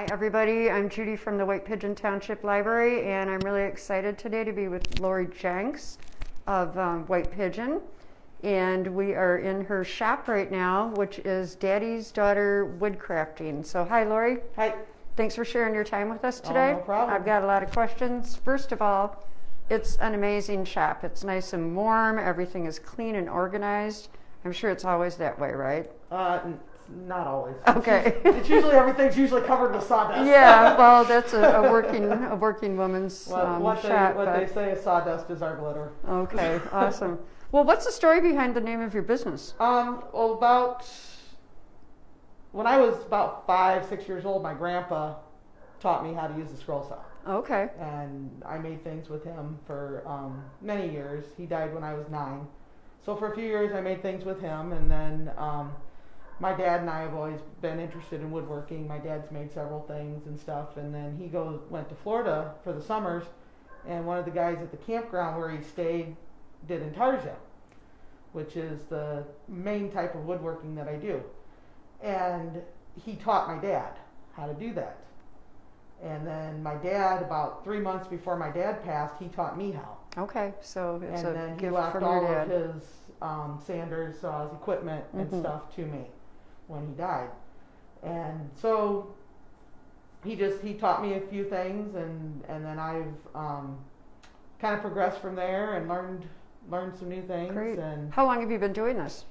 Hi everybody, I'm Judy from the White Pigeon Township Library, and I'm really excited today to be with Lori Jenks of White Pigeon. And we are in her shop right now, which is Daddy's Daughter Woodcrafting. So hi Lori. Hi. Thanks for sharing your time with us today. Oh, no problem. I've got a lot of questions. First of all, it's an amazing shop. It's nice and warm, everything is clean and organized. I'm sure it's always that way, right? Not always. Okay. It's usually everything's usually covered in sawdust. Yeah, well, that's a working woman's what shop. they say is sawdust is our glitter. Okay, awesome. Well, what's the story behind the name of your business? Well, about when I was about 5, 6 years old, my grandpa taught me how to use the scroll saw. Okay. And I made things with him for many years. He died when I was 9. So for a few years I made things with him, and then my dad and I have always been interested in woodworking. My dad's made several things and stuff, and then he went to Florida for the summers, and one of the guys at the campground where he stayed did intarsia, which is the main type of woodworking that I do. And he taught my dad how to do that. And then my dad, about 3 months before my dad passed, he taught me how. Okay, so it's and a then he gift left from all your of dad. his sanders, saws, equipment, and stuff to me when he died. And so he taught me a few things, and then I've kind of progressed from there and learned some new things. Great. And How long have you been doing this?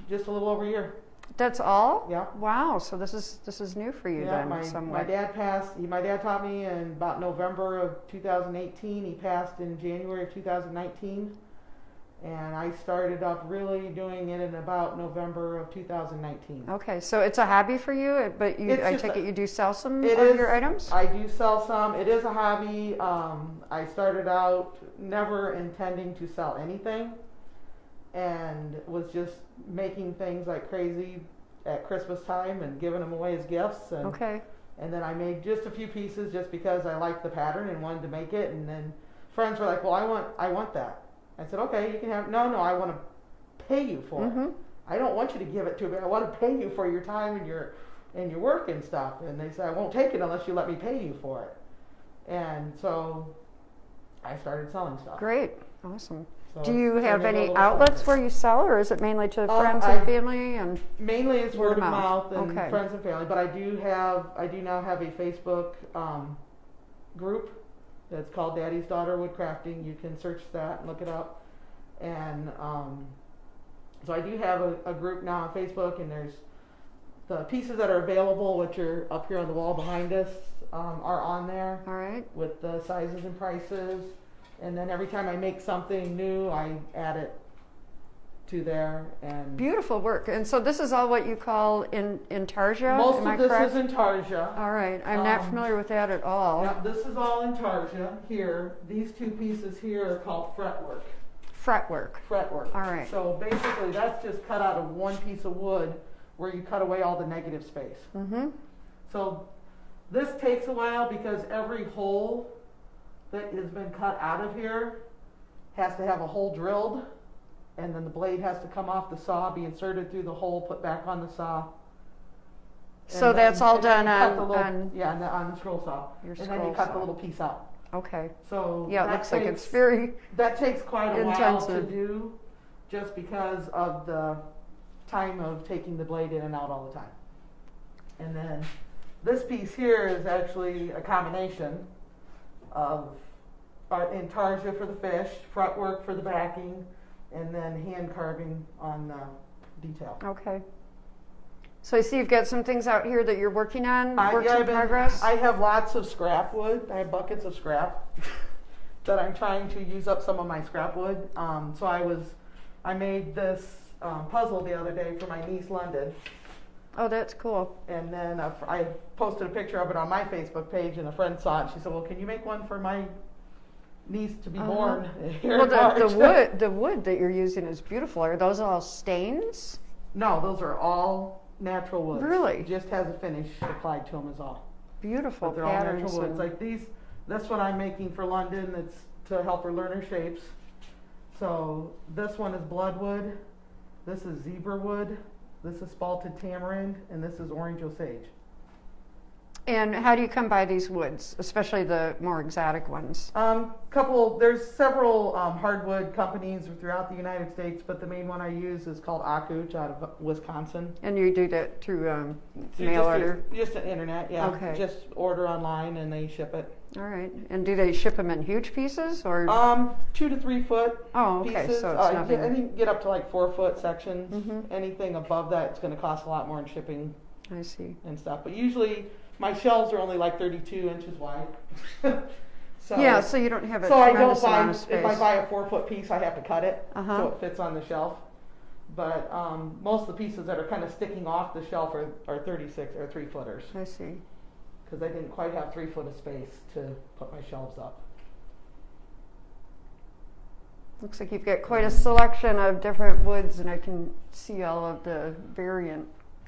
just a little over a year. That's all? Yeah. Wow, so this is new for you then, my somewhat. dad passed. My dad taught me in about November of 2018. He passed in January of 2019. And I started up really doing it in about November of 2019. Okay, so it's a hobby for you, but I take it you do sell some of your items? I do sell some. It is a hobby. I started out never intending to sell anything, and was just making things like crazy at Christmas time and giving them away as gifts. And, Okay. And then I made just a few pieces just because I liked the pattern and wanted to make it. And then friends were like, "Well, I want that." I said, "Okay, you can have." No, I want to pay you for it. I don't want you to give it to me. I want to pay you for your time and your work and stuff. And they said, "I won't take it unless you let me pay you for it." And so I started selling stuff. Great, awesome. So Do you have turned into a any little outlets business. where you sell, or is it mainly to friends and family? And Mainly it's word of mouth and Okay. friends and family, but I do now have a Facebook group that's called Daddy's Daughter Woodcrafting. You can search that and look it up. And so I do have a group now on Facebook, and there's the pieces that are available, which are up here on the wall behind us, are on there. all right. With the sizes and prices. And then every time I make something new, I add it to there. And Beautiful work. And so this is all what you call intarsia? most Am I of this correct? is intarsia. All right. I'm not familiar with that at all. Yep, this is all intarsia here. These two pieces here are called fretwork. Fretwork. Fretwork. All right. So basically, that's just cut out of one piece of wood where you cut away all the negative space. Mm-hmm. So this takes a while because every hole that has been cut out of here has to have a hole drilled, and then the blade has to come off the saw, be inserted through the hole, put back on the saw. So And that's then- all and then done you cut the on on the scroll saw. your And then you scroll cut saw. the little piece out. Okay. So Yeah, it that looks like takes- it's very that takes quite a while to intensive. do, just because of the time of taking the blade in and out all the time. And then this piece here is actually a combination of intarsia for the fish, fretwork for the backing, and then hand carving on the detail. Okay. So I see you've got some things out here that you're working on, Yeah, works in progress? I have lots of scrap wood. I have buckets of scrap that I'm trying to use up some of my scrap wood. So I made this puzzle the other day for my niece London, Oh, that's cool. and then I posted a picture of it on my Facebook page, and a friend saw it. And she said, "Well, can you make one for my niece to be born here Well, in March?" the wood that you're using is beautiful. Are those all stains? No, those are all natural woods. Really? Just has a finish applied to them is all. Beautiful But they're all patterns. natural woods. and- Like this one I'm making for London. It's to help her learn her shapes. So this one is bloodwood. This is zebra wood. This is spalted tamarind, and this is orange osage. And how do you come by these woods, especially the more exotic ones? There's several hardwood companies throughout the United States, but the main one I use is called Akuch out of Wisconsin. And you do that through So mail order? Just the internet, yeah. Okay. Just order online and they ship it. All right. And do they ship them in huge pieces or? 2 to 3 foot Oh, okay. pieces. So it's nothing. I think get up to like 4 foot sections. Mhm. Anything above that, it's going to cost a lot more in shipping I see. and stuff. But usually my shelves are only like 32 inches wide. So, Yeah, so you don't have a so I don't tremendous buy, amount of space. if I buy a 4 foot piece, I have to cut it Uh-huh. so it fits on the shelf. But most of the pieces that are kind of sticking off the shelf are 36 or 3 footers I see. because I didn't quite have 3 foot of space to put my shelves up. Looks like you've got quite a selection of different woods, and I can see all of the variant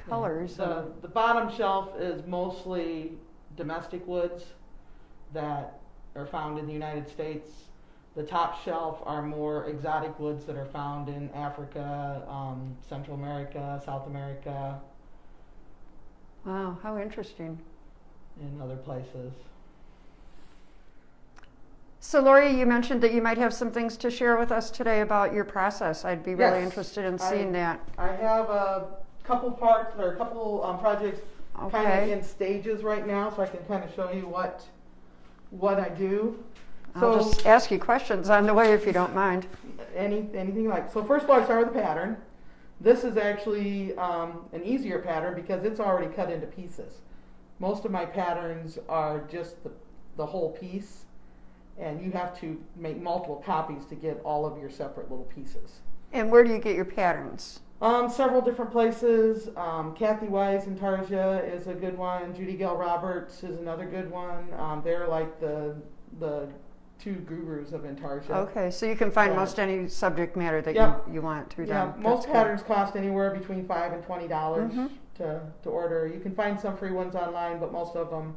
colors. The bottom shelf is mostly domestic woods that are found in the United States. The top shelf are more exotic woods that are found in Africa, Central America, South America, Wow, how interesting. and other places. So, Lori, you mentioned that you might have some things to share with us today about your process. I'd be really Yes, interested in seeing that. I have a couple projects kind Okay. of in stages right now, so I can kind of show you what I do. I'll just ask you questions on the way if you don't mind. Anything like, so first of all, I start with the pattern. This is actually an easier pattern because it's already cut into pieces. Most of my patterns are just the whole piece, and you have to make multiple copies to get all of your separate little pieces. And where do you get your patterns? Several different places. Kathy Wise in Tarja is a good one. Judy Gale Roberts is another good one. They're like the two gurus of Intarsia. Okay, so you can find Yeah. most any subject matter that Yep. you want through Yeah, them. most That's patterns cost anywhere between $5 and $20 Mhm. to order. You can find some free ones online, but most of them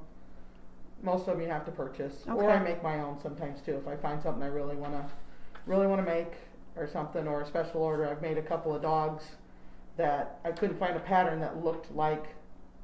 you have to purchase. Or Okay. I make my own sometimes too. If I find something I really wanna make or something, or a special order. I've made a couple of dogs that I couldn't find a pattern that looked like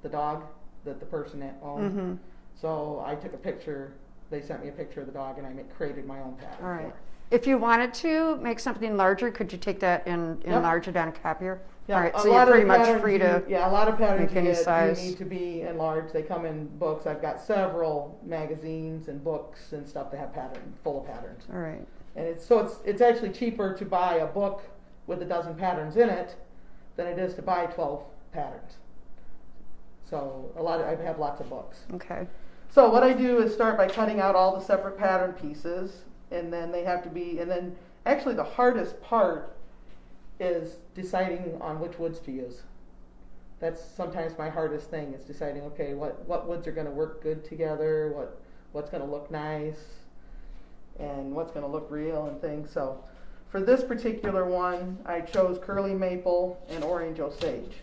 the dog that the person owned. Mm-hmm. So I took a picture. They sent me a picture of the dog, and I created my own pattern. All right. for it. If you wanted to make something larger, could you take that and Yep. enlarge it on a copier? Yeah, All right, a so lot you're of pretty the much patterns free to a lot of patterns make any size. you need to be enlarged. They come in books. I've got several magazines and books and stuff that have full of patterns. All right. And it's actually cheaper to buy a book with a dozen patterns in it than it is to buy 12 patterns. So I have lots of books. Okay. So what I do is start by cutting out all the separate pattern pieces, and then actually the hardest part is deciding on which woods to use. That's sometimes my hardest thing, is deciding, okay, what woods are going to work good together, what's going to look nice, and what's going to look real and things. So for this particular one, I chose curly maple and orange osage.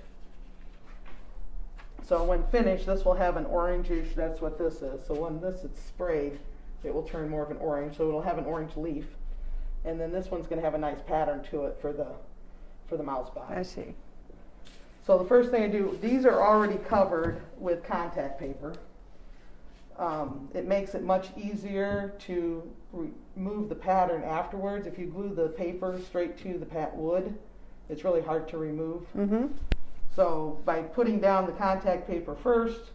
So when finished, this will have an orangish, that's what this is. So when this is sprayed, it will turn more of an orange, so it'll have an orange leaf. And then this one's going to have a nice pattern to it for the mouse box. I see. So the first thing I do, these are already covered with contact paper. It makes it much easier to remove the pattern afterwards. If you glue the paper straight to the wood, it's really hard to remove. Mm-hmm. So by putting down the contact paper first,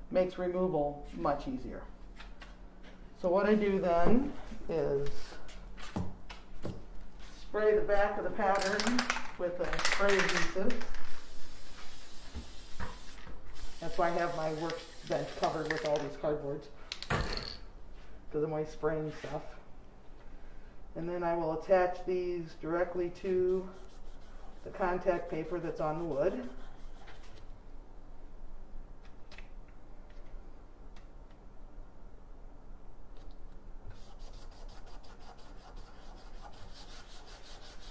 makes removal much easier. So what I do then is spray the back of the pattern with a spray adhesive. That's why I have my workbench covered with all these cardboards, because I'm always spraying stuff. And then I will attach these directly to the contact paper that's on the wood.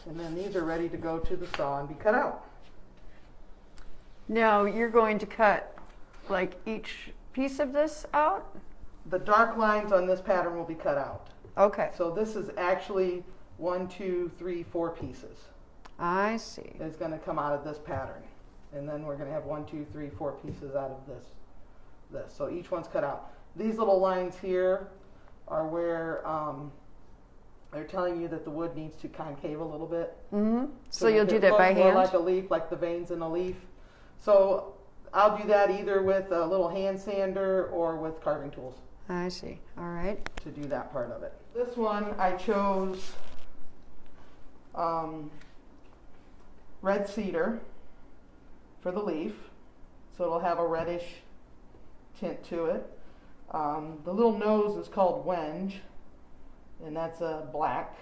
And then these are ready to go to the saw and be cut out. Now you're going to cut like each piece of this out? The dark lines on this pattern will be cut out. Okay. So this is actually 1, 2, 3, 4 pieces. I see. Is going to come out of this pattern. And then we're going to have 1, 2, 3, 4 pieces out of this this. So each one's cut out. These little lines here are where they're telling you that the wood needs to concave a little bit. Mm-hmm. So you'll do that by more hand? like a leaf, like the veins in a leaf. So I'll do that either with a little hand sander or with carving tools. I see. All right. To do that part of it. This one I chose red cedar for the leaf, so it'll have a reddish tint to it. The little nose is called wenge, and that's a black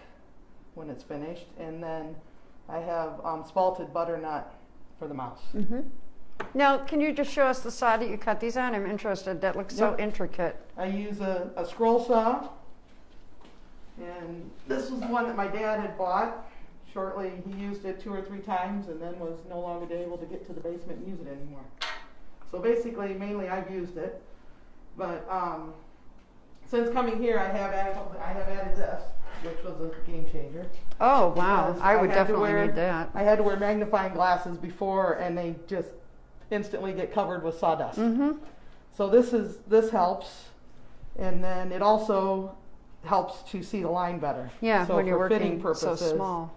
when it's finished. And then I have spalted butternut for the mouse. Mm-hmm. Now, can you just show us the saw that you cut these on? I'm interested. That looks so intricate. I use a scroll saw, and this was the one that my dad had bought. Shortly, he used it 2 or 3 times and then was no longer able to get to the basement and use it anymore. So basically, mainly I've used it. But since coming here, I have added this, which was a game changer. Oh, wow. Because I would definitely need that. I had to wear magnifying glasses before, and they just instantly get covered with sawdust. Mm-hmm. So this helps, and then it also helps to see the line better. Yeah, so when you're for fitting working so purposes small.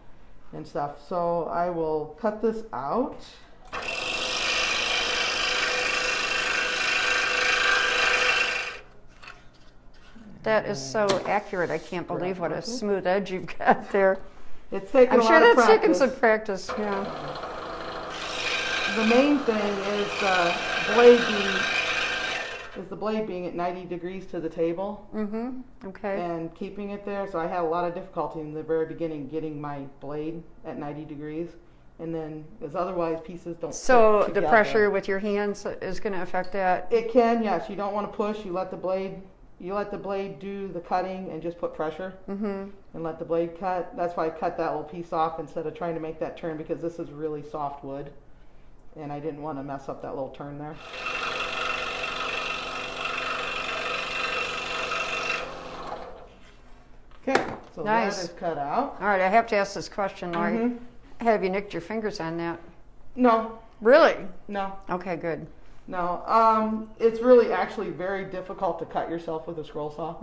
and stuff. So I will cut this out. That is so accurate. I can't believe what a smooth edge you've got there. It's taken I'm a sure lot of that's taken practice. some practice. Yeah. The main thing is the blade being at 90 degrees to the table. Mm-hmm. Okay. And keeping it there. So I had a lot of difficulty in the very beginning getting my blade at 90 degrees. And then, because otherwise pieces don't So fit the together. pressure with your hands is going to affect that? It can, yes. You don't want to push. You let the blade do the cutting and just put pressure and let the blade cut. That's why I cut that little piece off instead of trying to make that turn, because this is really soft wood. And I didn't want to mess up that little turn there. Okay, so Nice. that is cut out. All right, I have to ask this question, Lori. Mhm. Have you nicked your fingers on that? No, Really? no, Okay, good. no. It's really actually very difficult to cut yourself with a scroll saw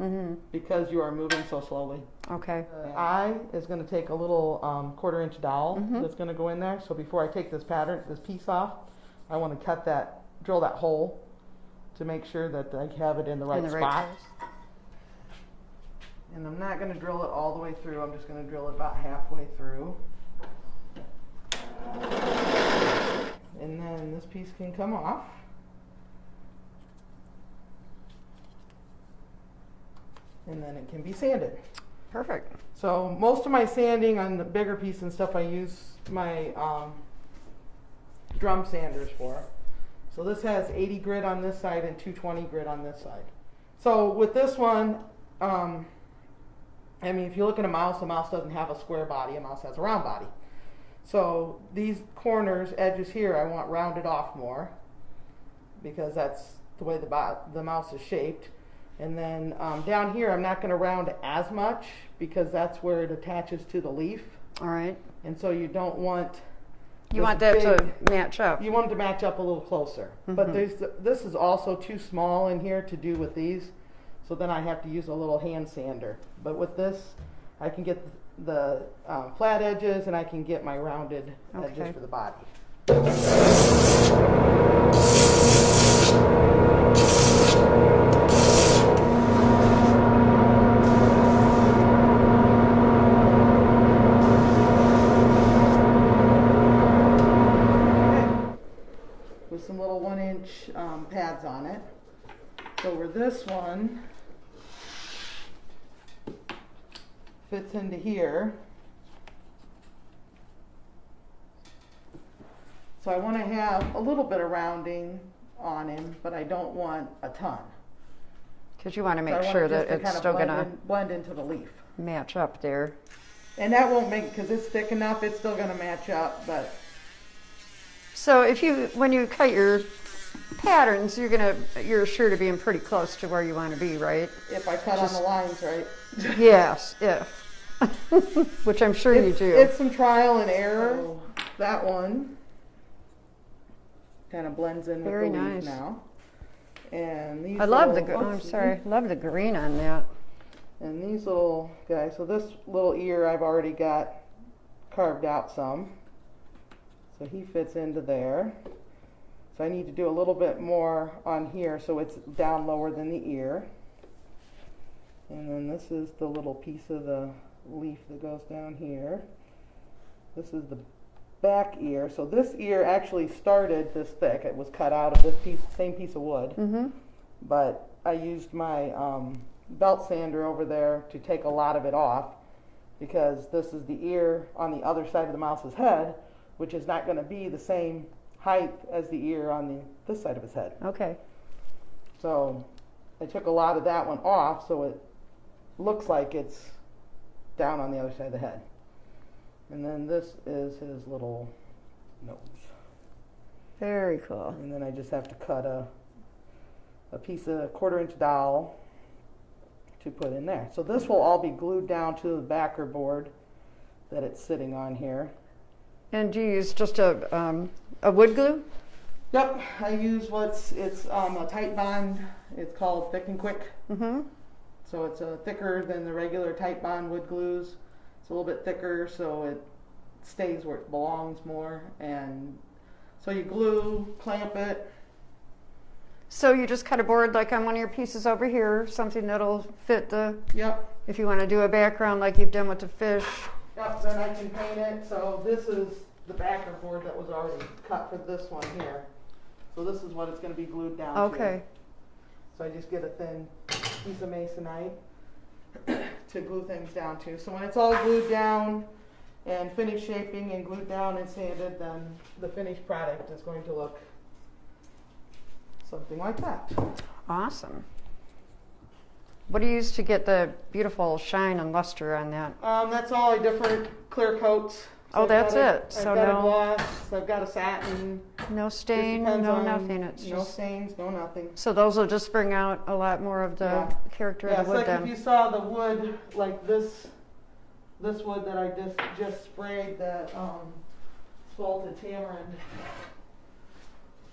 because you are moving so slowly. Okay. The eye is going to take a little 1/4-inch dowel that's going to go in there. So before I take this piece off, I want to drill that hole to make sure that I have it in the right spot. place. And I'm not going to drill it all the way through. I'm just going to drill it about halfway through. And then this piece can come off. And then it can be sanded. Perfect. So most of my sanding on the bigger piece and stuff I use my drum sanders for. So this has 80 grit on this side and 220 grit on this side. So with this one, I mean, if you look at a mouse doesn't have a square body, a mouse has a round body. So these corners, edges here, I want rounded off more because that's the way the mouse is shaped. And then down here, I'm not going to round as much because that's where it attaches to the leaf. All right. And so you don't want... You want that to match up. You want it to match up a little closer. But this is also too small in here to do with these. So then I have to use a little hand sander. But with this, I can get the flat edges and I can get my rounded edges for the body. With some little 1-inch pads on it. So where this one fits into here. So I want to have a little bit of rounding on him, but I don't want a ton. Because you want to make So I want sure it just that to it's kind of still going to blend into the leaf. match up there. And that won't make, because it's thick enough, it's still going to match up, but So when you cut your patterns, you're sure to be in pretty close to where you want to be, right? if I cut on the lines right. Yes, if. Which I'm sure you do. It's some trial and error. So that one kind of blends in with Very the nice. leaf now. And these I love the, little- I'm sorry, love the green on that. And these little guys, so this little ear I've already got carved out some. So he fits into there. So I need to do a little bit more on here so it's down lower than the ear. And then this is the little piece of the leaf that goes down here. This is the back ear. So this ear actually started this thick. It was cut out of this piece, same piece of wood. Mm-hmm. But I used my belt sander over there to take a lot of it off, because this is the ear on the other side of the mouse's head, which is not going to be the same height as the ear on this side of his head. Okay. So I took a lot of that one off so it looks like it's down on the other side of the head. And then this is his little nose. Very cool. And then I just have to cut a piece of 1/4-inch dowel to put in there. So this will all be glued down to the backer board that it's sitting on here. And do you use just a wood glue? Yep, I use it's a tight bond. It's called Thick and Quick. Mm-hmm. So it's thicker than the regular tight bond wood glues. It's a little bit thicker so it stays where it belongs more. And so you glue, clamp it. So you just cut a board like on one of your pieces over here, something that'll fit the, Yep. if you want to do a background like you've done with the fish. Yep, then I can paint it. So this is the backer board that was already cut for this one here. So this is what it's going to be glued down to. Okay. So I just get a thin piece of masonite to glue things down to. So when it's all glued down and finished shaping and glued down and sanded, then the finished product is going to look something like that. Awesome. What do you use to get the beautiful shine and luster on that? That's all different clear coats. Oh, I've that's got it. I've So got no- a gloss, I've got a satin. No Just stain, depends no on- nothing. It's no just stains, no nothing. so those will just bring out a lot more of the Yeah. character Yeah, of it's the wood like then. if you saw the wood, like this wood that I just sprayed, that spalted tamarind.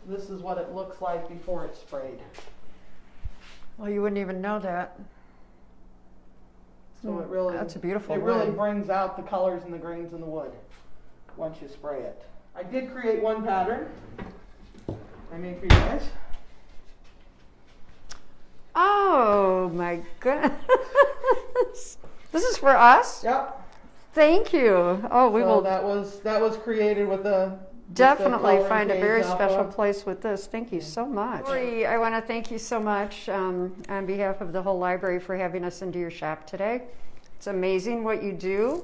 This is what it looks like before it's sprayed. Well, you wouldn't even know that. So it really, That's a beautiful it really wood. brings out the colors and the grains in the wood once you spray it. I did create one pattern I made for you guys. Oh my goodness. This is for us? Yep. Thank you. Oh, we So will that was created with the definitely coloring find a page very off special of. place with this. Thank you so much. Lori, I want to thank you so much on behalf of the whole library for having us into your shop today. It's amazing what you do.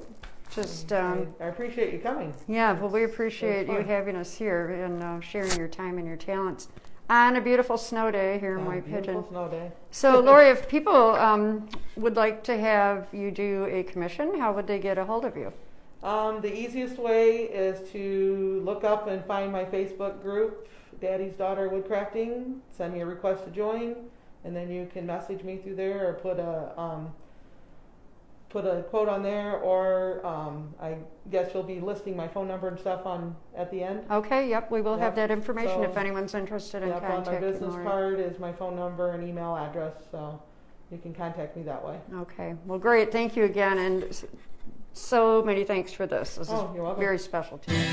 Just I appreciate you coming. yeah, well, we appreciate you fun. having us here and sharing your time and your talents on a beautiful snow day here in White Beautiful Pigeon. snow day. So, Lori, if people would like to have you do a commission, how would they get a hold of you? The easiest way is to look up and find my Facebook group, Daddy's Daughter Woodcrafting. Send me a request to join, and then you can message me through there or put a quote on there, or I guess you'll be listing my phone number and stuff at the end. Okay, yep, we will have Yep. that information if So- anyone's interested in Yep, on my contacting business Lori. card is my phone number and email address, so you can contact me that way. Okay, well, great. Thank you again, and so many thanks for this. This Oh, is you're welcome. very special to me.